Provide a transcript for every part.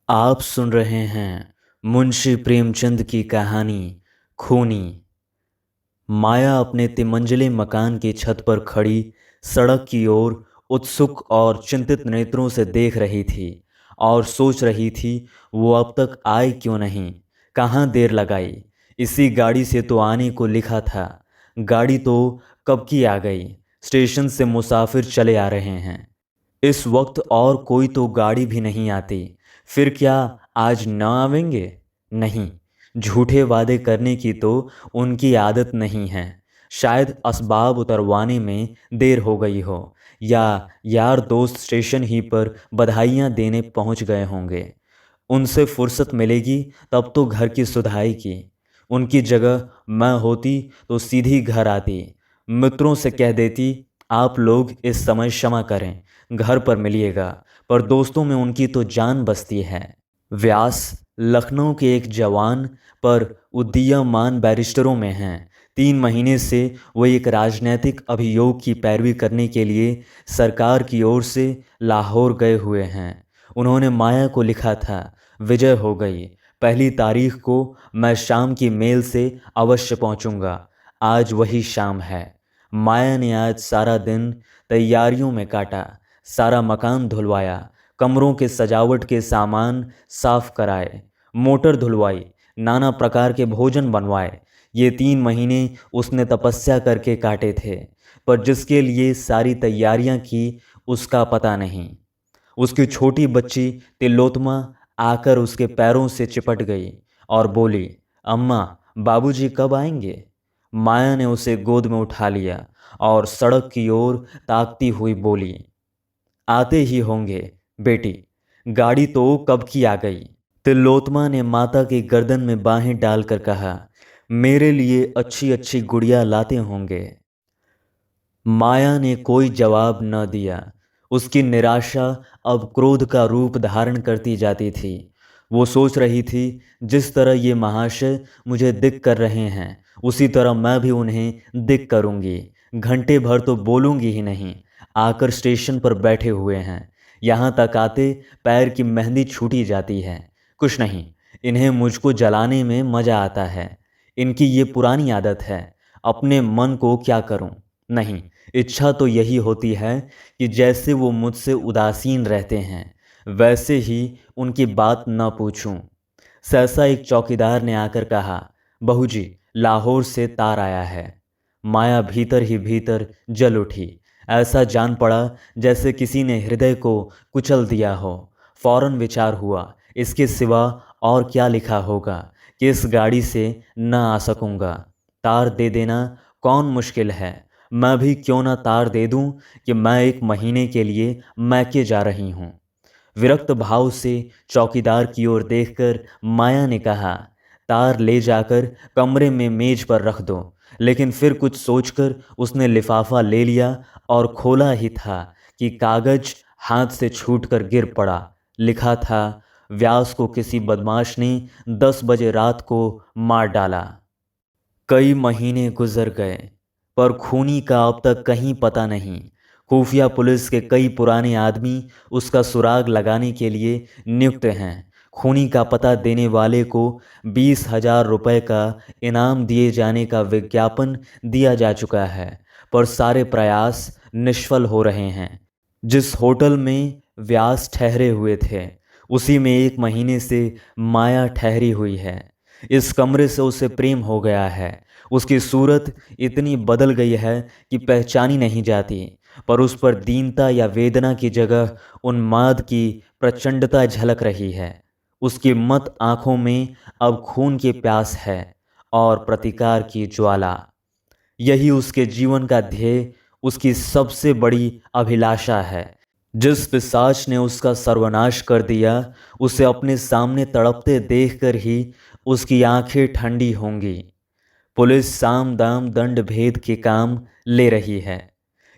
आप सुन रहे हैं मुंशी प्रेमचंद की कहानी खूनी। माया अपने तिमंजिले मकान की छत पर खड़ी सड़क की ओर उत्सुक और चिंतित नेत्रों से देख रही थी और सोच रही थी वो अब तक आए क्यों नहीं। कहाँ देर लगाई। इसी गाड़ी से तो आने को लिखा था। गाड़ी तो कब की आ गई। स्टेशन से मुसाफिर चले आ रहे हैं। इस वक्त और कोई तो गाड़ी भी नहीं आती। फिर क्या आज न आवेंगे? नहीं, झूठे वादे करने की तो उनकी आदत नहीं है। शायद असबाब उतरवाने में देर हो गई हो, या यार दोस्त स्टेशन ही पर बधाइयाँ देने पहुंच गए होंगे। उनसे फुर्सत मिलेगी तब तो घर की सुधाई की। उनकी जगह मैं होती तो सीधी घर आती। मित्रों से कह देती, आप लोग इस समय क्षमा करें, घर पर मिलिएगा। पर दोस्तों में उनकी तो जान बसती है। व्यास लखनऊ के एक जवान पर उदीयमान बैरिस्टरों में हैं। 3 महीने से वो एक राजनैतिक अभियोग की पैरवी करने के लिए सरकार की ओर से लाहौर गए हुए हैं। उन्होंने माया को लिखा था, विजय हो गई। 1 तारीख को मैं शाम की मेल से अवश्य पहुंचूंगा। आज वही शाम है। माया ने आज सारा दिन तैयारियों में काटा। सारा मकान धुलवाया, कमरों के सजावट के सामान साफ कराए, मोटर धुलवाई, नाना प्रकार के भोजन बनवाए। ये 3 महीने उसने तपस्या करके काटे थे, पर जिसके लिए सारी तैयारियां की उसका पता नहीं। उसकी छोटी बच्ची तिलोत्तमा आकर उसके पैरों से चिपट गई और बोली, अम्मा, बाबूजी कब आएंगे? माया ने उसे गोद में उठा लिया और सड़क की ओर ताकती हुई बोली, आते ही होंगे बेटी, गाड़ी तो कब की आ गई। तिलोत्तमा ने माता की गर्दन में बाहें डालकर कहा, मेरे लिए अच्छी अच्छी गुड़िया लाते होंगे। माया ने कोई जवाब न दिया। उसकी निराशा अब क्रोध का रूप धारण करती जाती थी। वो सोच रही थी, जिस तरह ये महाशय मुझे दिक कर रहे हैं, उसी तरह मैं भी उन्हें दिक करूंगी। घंटे भर तो बोलूंगी ही नहीं। आकर स्टेशन पर बैठे हुए हैं। यहाँ तक आते पैर की मेहंदी छूटी जाती है। कुछ नहीं, इन्हें मुझको जलाने में मजा आता है। इनकी ये पुरानी आदत है। अपने मन को क्या करूं? नहीं, इच्छा तो यही होती है कि जैसे वो मुझसे उदासीन रहते हैं, वैसे ही उनकी बात न पूछूं। सहसा एक चौकीदार ने आकर कहा, बहू जी, लाहौर से तार आया है। माया भीतर ही भीतर जल उठी। ऐसा जान पड़ा जैसे किसी ने हृदय को कुचल दिया हो। फौरन विचार हुआ, इसके सिवा और क्या लिखा होगा कि इस गाड़ी से न आ सकूंगा। तार दे देना कौन मुश्किल है। मैं भी क्यों ना तार दे दूं कि मैं 1 महीने के लिए मैके जा रही हूं। विरक्त भाव से चौकीदार की ओर देखकर माया ने कहा, तार ले जाकर कमरे में मेज पर रख दो। लेकिन फिर कुछ सोचकर उसने लिफाफा ले लिया और खोला ही था कि कागज हाथ से छूटकर गिर पड़ा। लिखा था, व्यास को किसी बदमाश ने 10 बजे रात को मार डाला। कई महीने गुजर गए, पर खूनी का अब तक कहीं पता नहीं। खुफिया पुलिस के कई पुराने आदमी उसका सुराग लगाने के लिए नियुक्त हैं। खूनी का पता देने वाले को 20,000 रुपये का इनाम दिए जाने का विज्ञापन दिया जा चुका है, पर सारे प्रयास निष्फल हो रहे हैं। जिस होटल में व्यास ठहरे हुए थे, उसी में 1 महीने से माया ठहरी हुई है। इस कमरे से उसे प्रेम हो गया है। उसकी सूरत इतनी बदल गई है कि पहचानी नहीं जाती, पर उस पर दीनता या वेदना की जगह उन्माद की प्रचंडता झलक रही है। उसकी मत आंखों में अब खून की प्यास है और प्रतिकार की ज्वाला। यही उसके जीवन का ध्येय, उसकी सबसे बड़ी अभिलाषा है। जिस पिशाच ने उसका सर्वनाश कर दिया, उसे अपने सामने तड़पते देखकर ही उसकी आंखें ठंडी होंगी। पुलिस साम दाम दंड भेद के काम ले रही है,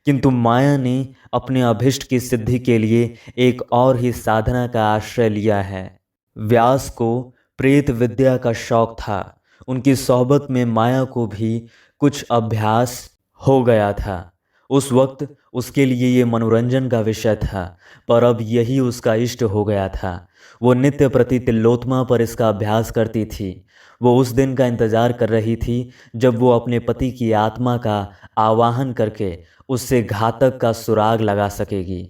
किंतु माया ने अपने अभिष्ट की सिद्धि के लिए एक और ही साधना का आश्रय लिया है। व्यास को प्रेत विद्या का शौक था। उनकी सोहबत में माया को भी कुछ अभ्यास हो गया था। उस वक्त उसके लिए ये मनोरंजन का विषय था, पर अब यही उसका इष्ट हो गया था। वो नित्य प्रति तिलोत्मा पर इसका अभ्यास करती थी। वो उस दिन का इंतजार कर रही थी जब वो अपने पति की आत्मा का आवाहन करके उससे घातक का सुराग लगा सकेगी।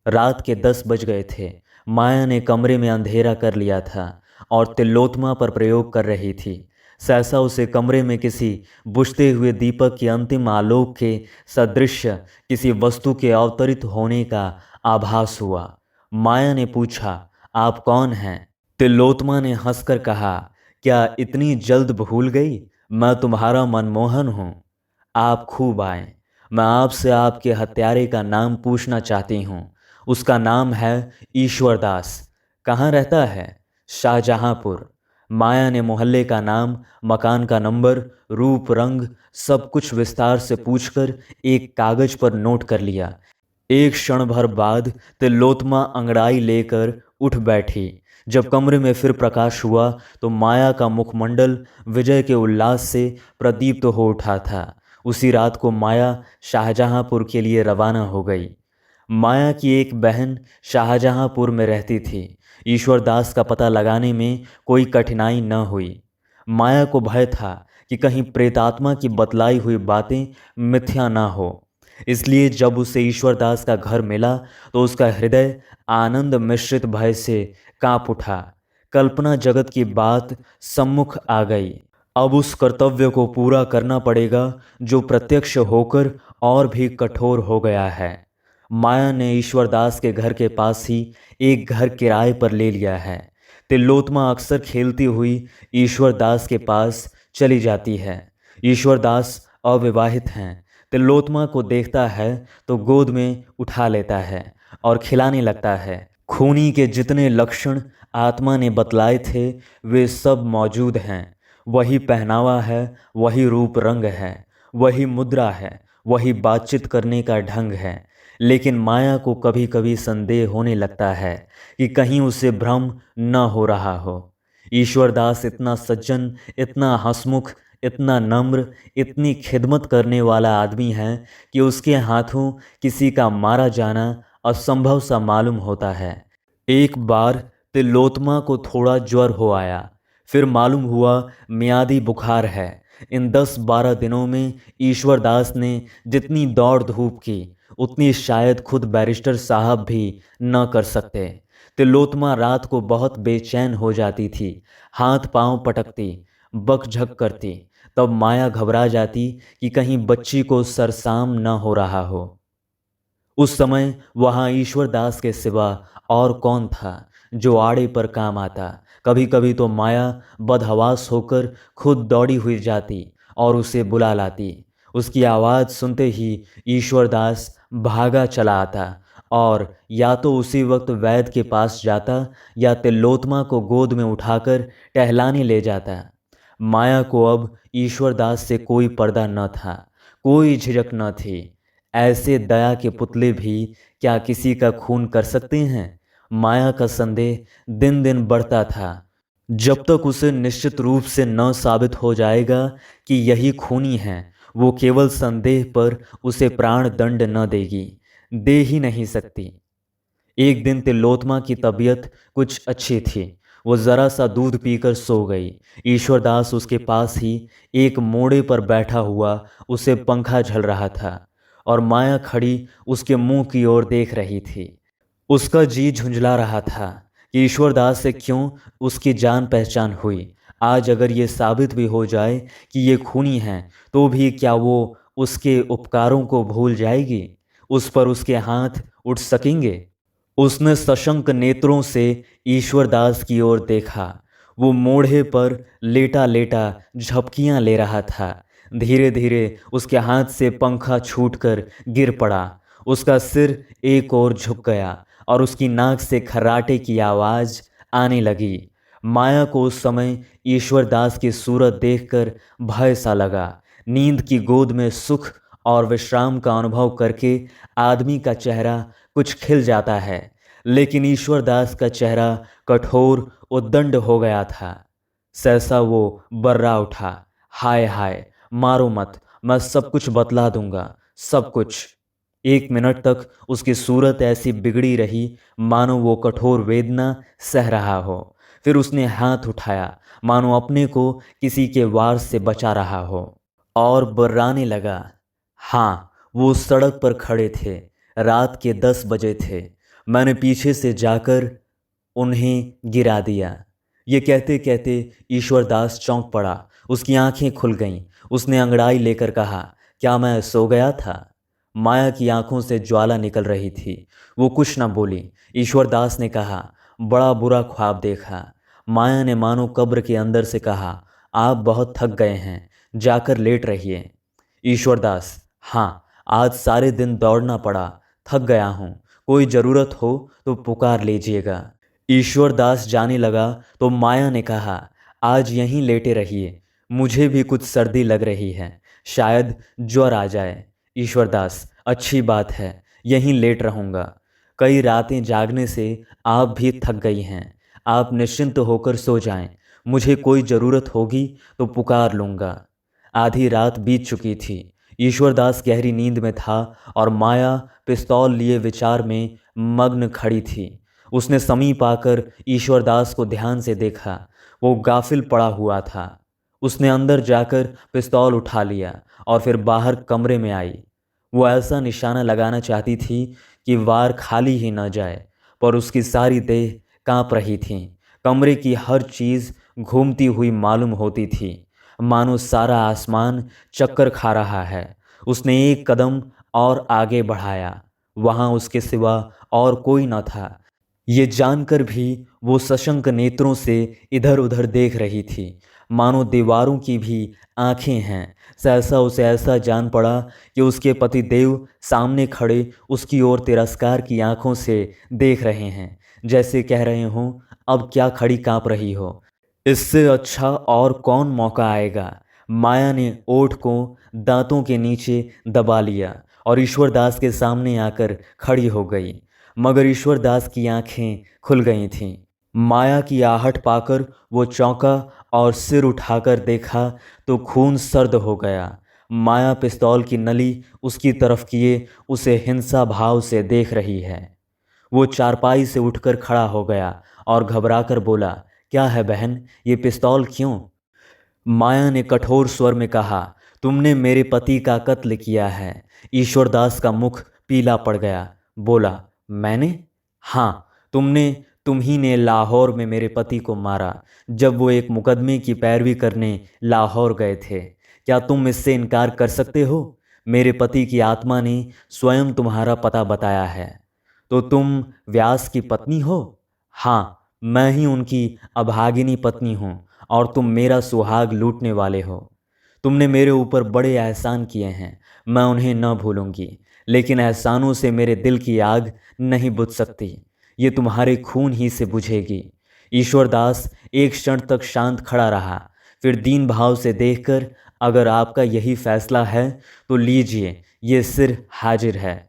रात के 10 बज गए थे। माया ने कमरे में अंधेरा कर लिया था और तिलोत्मा पर प्रयोग कर रही थी। सहसा उसे कमरे में किसी बुझते हुए दीपक के अंतिम आलोक के सदृश किसी वस्तु के अवतरित होने का आभास हुआ। माया ने पूछा, आप कौन हैं? तिलोत्मा ने हंसकर कहा, क्या इतनी जल्द भूल गई? मैं तुम्हारा मनमोहन हूँ। आप खूब आए। मैं आपसे आपके हत्यारे का नाम पूछना चाहती हूँ। उसका नाम है ईश्वरदास। कहाँ रहता है? शाहजहांपुर। माया ने मोहल्ले का नाम, मकान का नंबर, रूप रंग सब कुछ विस्तार से पूछकर एक कागज पर नोट कर लिया। एक क्षण भर बाद तिलोत्मा अंगड़ाई लेकर उठ बैठी। जब कमरे में फिर प्रकाश हुआ तो माया का मुखमंडल विजय के उल्लास से प्रदीप्त हो उठा था। उसी रात को माया शाहजहांपुर के लिए रवाना हो गई। माया की एक बहन शाहजहांपुर में रहती थी। ईश्वरदास का पता लगाने में कोई कठिनाई न हुई। माया को भय था कि कहीं प्रेतात्मा की बतलाई हुई बातें मिथ्या ना हो। इसलिए जब उसे ईश्वरदास का घर मिला तो उसका हृदय आनंद मिश्रित भय से कांप उठा। कल्पना जगत की बात सम्मुख आ गई। अब उस कर्तव्य को पूरा करना पड़ेगा जो प्रत्यक्ष होकर और भी कठोर हो गया है। माया ने ईश्वरदास के घर के पास ही एक घर किराए पर ले लिया है। तिलोत्मा अक्सर खेलती हुई ईश्वरदास के पास चली जाती है। ईश्वरदास अविवाहित हैं। तिलोत्मा को देखता है तो गोद में उठा लेता है और खिलाने लगता है। खूनी के जितने लक्षण आत्मा ने बतलाए थे वे सब मौजूद हैं। वही पहनावा है, वही रूप रंग है, वही मुद्रा है, वही बातचीत करने का ढंग है। लेकिन माया को कभी कभी संदेह होने लगता है कि कहीं उसे भ्रम न हो रहा हो। ईश्वरदास इतना सज्जन, इतना हंसमुख, इतना नम्र, इतनी खिदमत करने वाला आदमी है कि उसके हाथों किसी का मारा जाना असंभव सा मालूम होता है। एक बार तिलोत्मा को थोड़ा ज्वर हो आया। फिर मालूम हुआ मियादी बुखार है। इन 10-12 दिनों में ईश्वरदास ने जितनी दौड़ धूप की उतनी शायद खुद बैरिस्टर साहब भी न कर सकते। तिलोत्मा रात को बहुत बेचैन हो जाती थी, हाथ पांव पटकती, बकझक करती। तब माया घबरा जाती कि कहीं बच्ची को सरसाम न हो रहा हो। उस समय वहां ईश्वरदास के सिवा और कौन था जो आड़े पर काम आता। कभी कभी तो माया बदहवास होकर खुद दौड़ी हुई जाती और उसे बुला लाती। उसकी आवाज़ सुनते ही ईश्वरदास भागा चला आता और या तो उसी वक्त वैद्य के पास जाता या तिलोत्मा को गोद में उठाकर टहलाने ले जाता। माया को अब ईश्वरदास से कोई पर्दा न था, कोई झिझक न थी। ऐसे दया के पुतले भी क्या किसी का खून कर सकते हैं? माया का संदेह दिन दिन बढ़ता था। जब तक उसे निश्चित रूप से न साबित हो जाएगा कि यही खूनी है, वो केवल संदेह पर उसे प्राण दंड न देगी, दे ही नहीं सकती। एक दिन तिलोत्मा की तबीयत कुछ अच्छी थी। वो जरा सा दूध पीकर सो गई। ईश्वरदास उसके पास ही एक मोड़े पर बैठा हुआ उसे पंखा झल रहा था और माया खड़ी उसके मुंह की ओर देख रही थी। उसका जी झुंझला रहा था कि ईश्वरदास से क्यों उसकी जान पहचान हुई। आज अगर ये साबित भी हो जाए कि ये खूनी हैं तो भी क्या वो उसके उपकारों को भूल जाएगी? उस पर उसके हाथ उठ सकेंगे? उसने सशंक नेत्रों से ईश्वरदास की ओर देखा। वो मोढ़े पर लेटा लेटा झपकियां ले रहा था। धीरे धीरे उसके हाथ से पंखा छूटकर गिर पड़ा। उसका सिर एक ओर झुक गया और उसकी नाक से खर्राटे की आवाज आने लगी। माया को उस समय ईश्वरदास की सूरत देखकर भय सा लगा। नींद की गोद में सुख और विश्राम का अनुभव करके आदमी का चेहरा कुछ खिल जाता है, लेकिन ईश्वरदास का चेहरा कठोर उद्दंड हो गया था। सहसा वो बर्रा उठा, हाय हाय, मारो मत, मैं सब कुछ बतला दूंगा, सब कुछ। एक मिनट तक उसकी सूरत ऐसी बिगड़ी रही मानो वो कठोर वेदना सह रहा हो। फिर उसने हाथ उठाया मानो अपने को किसी के वार से बचा रहा हो और बर्राने लगा। हाँ, वो सड़क पर खड़े थे। रात के 10 बजे थे। मैंने पीछे से जाकर उन्हें गिरा दिया। ये कहते कहते ईश्वरदास चौंक पड़ा। उसकी आंखें खुल गईं। उसने अंगड़ाई लेकर कहा, क्या मैं सो गया था? माया की आंखों से ज्वाला निकल रही थी। वो कुछ न बोली। ईश्वरदास ने कहा, बड़ा बुरा ख्वाब देखा। माया ने मानो कब्र के अंदर से कहा, आप बहुत थक गए हैं, जाकर लेट रहिए। ईश्वरदास, हाँ, आज सारे दिन दौड़ना पड़ा, थक गया हूँ। कोई ज़रूरत हो तो पुकार लीजिएगा। ईश्वरदास जाने लगा तो माया ने कहा, आज यहीं लेटे रहिए, मुझे भी कुछ सर्दी लग रही है, शायद ज्वर आ जाए। ईश्वरदास, अच्छी बात है, यहीं लेट रहूँगा। कई रातें जागने से आप भी थक गई हैं। आप निश्चिंत होकर सो जाएं। मुझे कोई ज़रूरत होगी तो पुकार लूँगा। आधी रात बीत चुकी थी। ईश्वरदास गहरी नींद में था और माया पिस्तौल लिए विचार में मग्न खड़ी थी। उसने समीप आकर ईश्वरदास को ध्यान से देखा। वो गाफिल पड़ा हुआ था। उसने अंदर जाकर पिस्तौल उठा लिया और फिर बाहर कमरे में आई। वो ऐसा निशाना लगाना चाहती थी कि वार खाली ही न जाए, पर उसकी सारी देह कांप रही थी। कमरे की हर चीज़ घूमती हुई मालूम होती थी, मानो सारा आसमान चक्कर खा रहा है। उसने एक कदम और आगे बढ़ाया। वहाँ उसके सिवा और कोई न था। ये जानकर भी वो सशंक नेत्रों से इधर उधर देख रही थी, मानो दीवारों की भी आंखें हैं। सहसा उसे ऐसा जान पड़ा कि उसके पति देव सामने खड़े उसकी ओर तिरस्कार की आंखों से देख रहे हैं, जैसे कह रहे हों, अब क्या खड़ी कांप रही हो, इससे अच्छा और कौन मौका आएगा। माया ने ओठ को दांतों के नीचे दबा लिया और ईश्वरदास के सामने आकर खड़ी हो गई। मगर ईश्वरदास की आंखें खुल गई थीं। माया की आहट पाकर वो चौंका और सिर उठाकर देखा तो खून सर्द हो गया। माया पिस्तौल की नली उसकी तरफ किए उसे हिंसा भाव से देख रही है। वो चारपाई से उठकर खड़ा हो गया और घबराकर बोला, क्या है बहन, ये पिस्तौल क्यों? माया ने कठोर स्वर में कहा, तुमने मेरे पति का कत्ल किया है। ईश्वरदास का मुख पीला पड़ गया। बोला, मैंने? हाँ, तुम ही ने लाहौर में मेरे पति को मारा, जब वो एक मुकदमे की पैरवी करने लाहौर गए थे। क्या तुम इससे इनकार कर सकते हो? मेरे पति की आत्मा ने स्वयं तुम्हारा पता बताया है। तो तुम व्यास की पत्नी हो? हाँ, मैं ही उनकी अभागिनी पत्नी हूँ और तुम मेरा सुहाग लूटने वाले हो। तुमने मेरे ऊपर बड़े एहसान किए हैं, मैं उन्हें न भूलूंगी, लेकिन एहसानों से मेरे दिल की आग नहीं बुझ सकती, ये तुम्हारे खून ही से बुझेगी। ईश्वरदास एक क्षण तक शांत खड़ा रहा, फिर दीन भाव से देखकर, अगर आपका यही फैसला है तो लीजिए, ये सिर हाजिर है।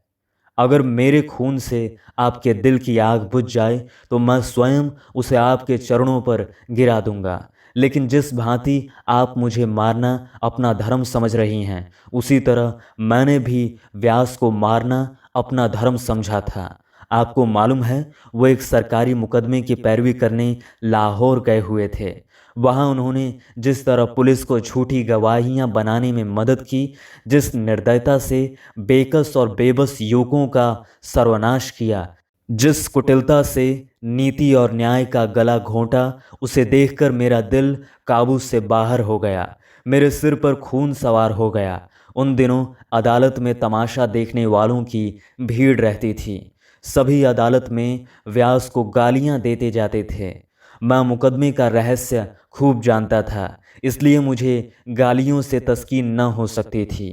अगर मेरे खून से आपके दिल की आग बुझ जाए तो मैं स्वयं उसे आपके चरणों पर गिरा दूंगा। लेकिन जिस भांति आप मुझे मारना अपना धर्म समझ रही हैं, उसी तरह मैंने भी व्यास को मारना अपना धर्म समझा था। आपको मालूम है, वो एक सरकारी मुकदमे की पैरवी करने लाहौर गए हुए थे। वहाँ उन्होंने जिस तरह पुलिस को झूठी गवाहियाँ बनाने में मदद की, जिस निर्दयता से बेकस और बेबस युवकों का सर्वनाश किया, जिस कुटिलता से नीति और न्याय का गला घोंटा, उसे देखकर मेरा दिल काबू से बाहर हो गया। मेरे सिर पर खून सवार हो गया। उन दिनों अदालत में तमाशा देखने वालों की भीड़ रहती थी। सभी अदालत में व्यास को गालियां देते जाते थे। मैं मुकदमे का रहस्य खूब जानता था, इसलिए मुझे गालियों से तस्कीन न हो सकती थी।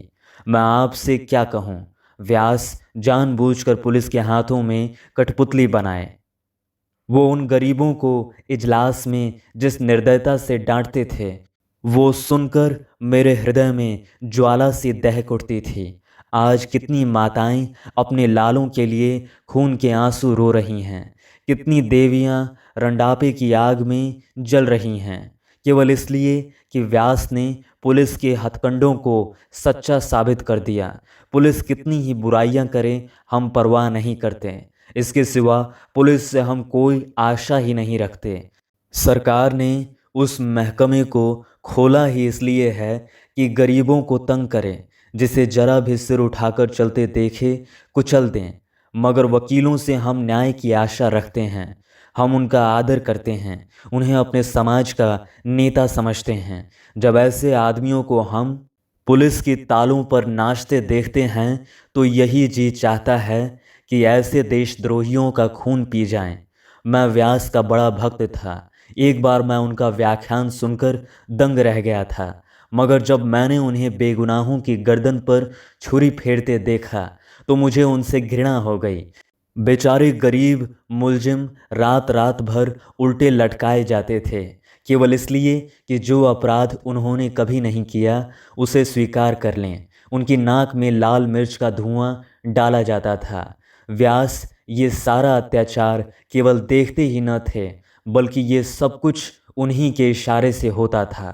मैं आपसे क्या कहूँ, व्यास जानबूझकर पुलिस के हाथों में कठपुतली बनाए। वो उन गरीबों को इजलास में जिस निर्दयता से डांटते थे, वो सुनकर मेरे हृदय में ज्वाला सी दहक उठती थी। आज कितनी माताएं अपने लालों के लिए खून के आंसू रो रही हैं, कितनी देवियां रंडापे की आग में जल रही हैं, केवल इसलिए कि व्यास ने पुलिस के हथकंडों को सच्चा साबित कर दिया। पुलिस कितनी ही बुराइयां करे, हम परवाह नहीं करते। इसके सिवा पुलिस से हम कोई आशा ही नहीं रखते। सरकार ने उस महकमे को खोला ही इसलिए है कि गरीबों को तंग करें, जिसे जरा भी सिर उठाकर चलते देखे कुचल दें। मगर वकीलों से हम न्याय की आशा रखते हैं। हम उनका आदर करते हैं, उन्हें अपने समाज का नेता समझते हैं। जब ऐसे आदमियों को हम पुलिस की तालों पर नाचते देखते हैं तो यही जी चाहता है कि ऐसे देशद्रोहियों का खून पी जाएं। मैं व्यास का बड़ा भक्त था। एक बार मैं उनका व्याख्यान सुनकर दंग रह गया था, मगर जब मैंने उन्हें बेगुनाहों की गर्दन पर छुरी फेरते देखा तो मुझे उनसे घृणा हो गई। बेचारे गरीब मुलजिम रात रात भर उल्टे लटकाए जाते थे, केवल इसलिए कि जो अपराध उन्होंने कभी नहीं किया उसे स्वीकार कर लें। उनकी नाक में लाल मिर्च का धुआं डाला जाता था। व्यास ये सारा अत्याचार केवल देखते ही न थे, बल्कि ये सब कुछ उन्हीं के इशारे से होता था।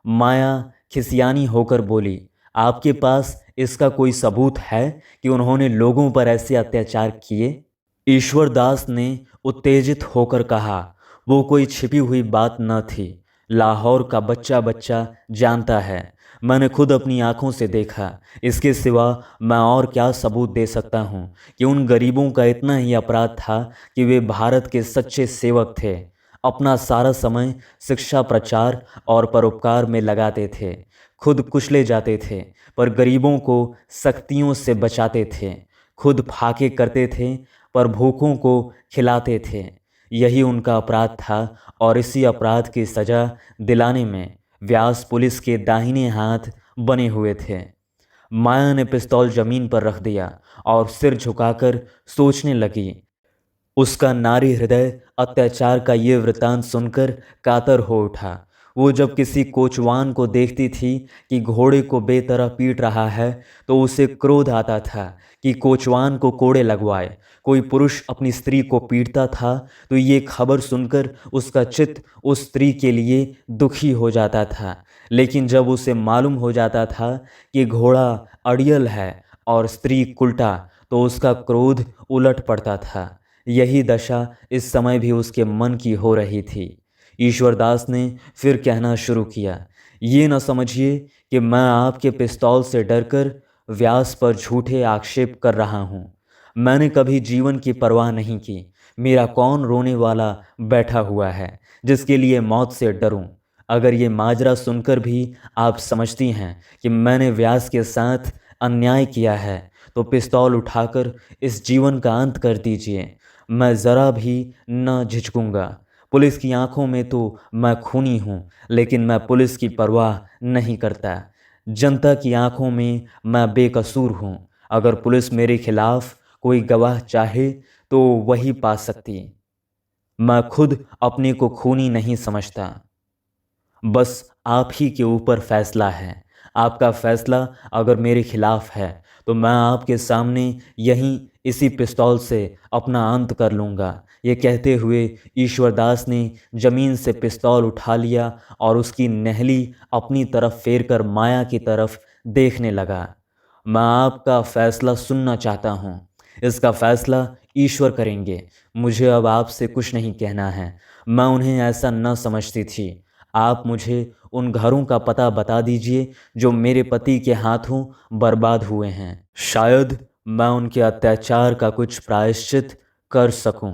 माया खिसियानी होकर बोली, आपके पास इसका कोई सबूत है कि उन्होंने लोगों पर ऐसे अत्याचार किए? ईश्वरदास ने उत्तेजित होकर कहा, वो कोई छिपी हुई बात न थी। लाहौर का बच्चा बच्चा जानता है। मैंने खुद अपनी आंखों से देखा। इसके सिवा मैं और क्या सबूत दे सकता हूँ कि उन गरीबों का इतना ही अपराध था कि वे भारत के सच्चे सेवक थे। अपना सारा समय शिक्षा प्रचार और परोपकार में लगाते थे। खुद कुचले जाते थे पर गरीबों को सख्तियों से बचाते थे। खुद फाके करते थे पर भूखों को खिलाते थे। यही उनका अपराध था और इसी अपराध की सज़ा दिलाने में व्यास पुलिस के दाहिने हाथ बने हुए थे। माया ने पिस्तौल जमीन पर रख दिया और सिर झुकाकर सोचने लगी। उसका नारी हृदय अत्याचार का ये वृतांत सुनकर कातर हो उठा। वो जब किसी कोचवान को देखती थी कि घोड़े को बेतरह पीट रहा है तो उसे क्रोध आता था कि कोचवान को कोड़े लगवाए। कोई पुरुष अपनी स्त्री को पीटता था तो ये खबर सुनकर उसका चित्त उस स्त्री के लिए दुखी हो जाता था। लेकिन जब उसे मालूम हो जाता था कि घोड़ा अड़ियल है और स्त्री कुल्टा तो उसका क्रोध उलट पड़ता था। यही दशा इस समय भी उसके मन की हो रही थी। ईश्वरदास ने फिर कहना शुरू किया, ये न समझिए कि मैं आपके पिस्तौल से डरकर व्यास पर झूठे आक्षेप कर रहा हूँ। मैंने कभी जीवन की परवाह नहीं की। मेरा कौन रोने वाला बैठा हुआ है जिसके लिए मौत से डरूं? अगर ये माजरा सुनकर भी आप समझती हैं कि मैंने व्यास के साथ अन्याय किया है तो पिस्तौल उठाकर इस जीवन का अंत कर दीजिए। मैं ज़रा भी न झिझकूंगा। पुलिस की आंखों में तो मैं खूनी हूँ, लेकिन मैं पुलिस की परवाह नहीं करता। जनता की आंखों में मैं बेकसूर हूँ। अगर पुलिस मेरे खिलाफ कोई गवाह चाहे तो वही पा सकती। मैं खुद अपने को खूनी नहीं समझता। बस आप ही के ऊपर फैसला है। आपका फैसला अगर मेरे खिलाफ है तो मैं आपके सामने यहीं इसी पिस्तौल से अपना अंत कर लूँगा। ये कहते हुए ईश्वरदास ने जमीन से पिस्तौल उठा लिया और उसकी नहली अपनी तरफ फेर कर माया की तरफ देखने लगा। मैं आपका फैसला सुनना चाहता हूँ। इसका फैसला ईश्वर करेंगे। मुझे अब आपसे कुछ नहीं कहना है। मैं उन्हें ऐसा न समझती थी। आप मुझे उन घरों का पता बता दीजिए जो मेरे पति के हाथों बर्बाद हुए हैं। शायद मैं उनके अत्याचार का कुछ प्रायश्चित कर सकूं।